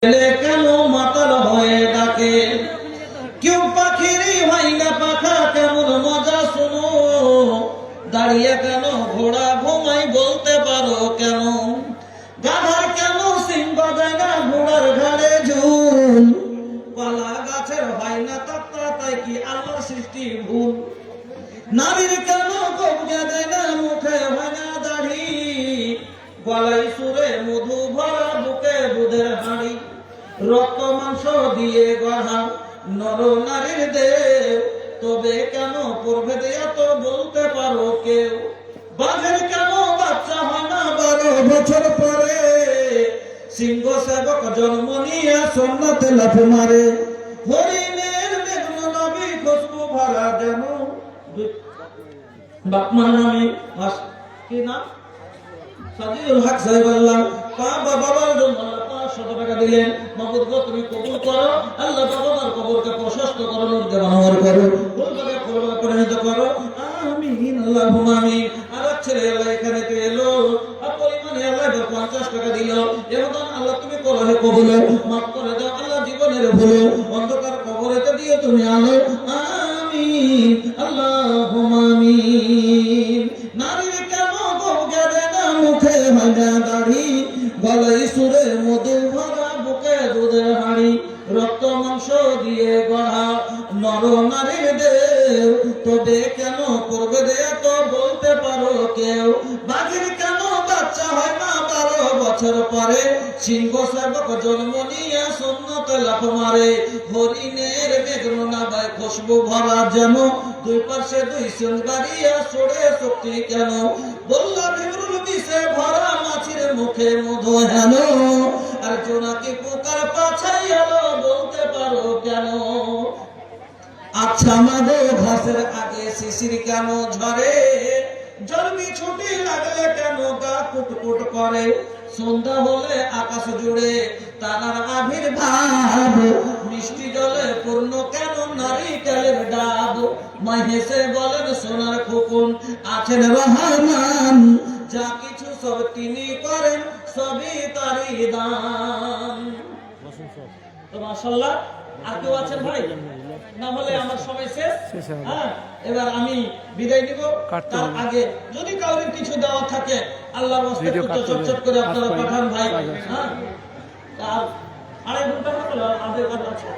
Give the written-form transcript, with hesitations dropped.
কেন মাতাল হয়ে ডাকে কেউ পাখিরই হয় না পাখা কেমন মজা শুনো দাঁড়িয়ে কেন ঘোড়া ঘুমাই বলতে পারো কেন গাধার কেন সিং বাজায় না ঘোড়ার ঘাড়ে ঝুল কলা গাছের হয় না তত্তা তাই কি আল্লাহর সৃষ্টি ভুল নারীর কেন কবজা দেয় না মুখে হয় না দাড়ি গলায় সুরে মধু ভরা বুকে দুধের হাঁড়ি রক্ত মাংস দিয়ে গড়া নর নারীর দেহ তবে কেন পড়বে এত বলতে পারো কেউ বাঘের কেন বাচ্চা হয় না 12 বছর পরে সিংহ সেবক জন্ম নিয়ে সন্ন্যতে লাফ মারে হরিণের মেঘ নবী খুশবু ভরা যেন বাপমার নামে কি নাম সাজিদুল হক সাহেব আল্লাহ বাবার জন্য 500 টাকা দিলেন মাহবুব গো তুমি কবুল করো আল্লাহ বাবার কবরকে প্রশস্ত করো নূর দেওয়ানোর করো ফুলকে ফুলকে পরিণত করো আমিন আল্লাহুম্মা আমিন আর ছেলে আল্লাহ এখানে তো এলো আর পরিমাণে আল্লাহ 50 টাকা দিল এমন আল্লাহ তুমি করো হে কবুল মাফ করে দাও আল্লাহ জীবনের ভুল অন্ধকার কবরেতে দিও তুমি আলো আমিন আল্লাহুম্মা আমিন নারীর কেন গৌগে দেনা মুখে হয় না দাড়ি গলায় সুরে মধু ভরা বুকে দুধের হাঁড়ি রক্ত মাংস দিয়ে গড়া নর নারীর দেহ তবে কেন করবে দেয়া তো বলতে পারো কেউ বাঘের কেন বাচ্চা হয় না 12 বছর পরে সিংহ সেবক জন্ম নিয়ে সন্ন্যতে লাফ মারে হরিণের মেঘনা নাবায় খুশবু ভরা যেন দুই পাশে দুই সিং গাড়িয়া সরে শক্তি কেন বললা বিমরুল বিষে ভরা মাছির মুখে মধু হেন আর জোনাকি পোকার পাছাই এলো বলতে পারো কেন আচ্ছা মাগো ঘাসের আগে শিশির কেন ঝরে জলমি ছুটি লাগলে কেন গা কুটকুট করে সন্ধ্যা হলে আকাশ জুড়ে তারার আবির্ভাব মিষ্টি জলে পূর্ণ কেন নারিকেলের ডাব মা হেসে বলেন সোনার খোকন আছেন রহমান যা কিছু সব তিনি করেন সবই তারই দান তো মাশাআল্লাহ আর কেউ আছেন ভাই না হলে আমার সময় শেষ হ্যাঁ এবার আমি বিদায় নিব তার আগে যদি কাউকে কিছু দেওয়া থাকে আল্লাহর ওয়াস্তে চটচট করে আপনারা পাঠান ভাই হ্যাঁ আর 2.5 ঘন্টা হলো আমাদের কাছে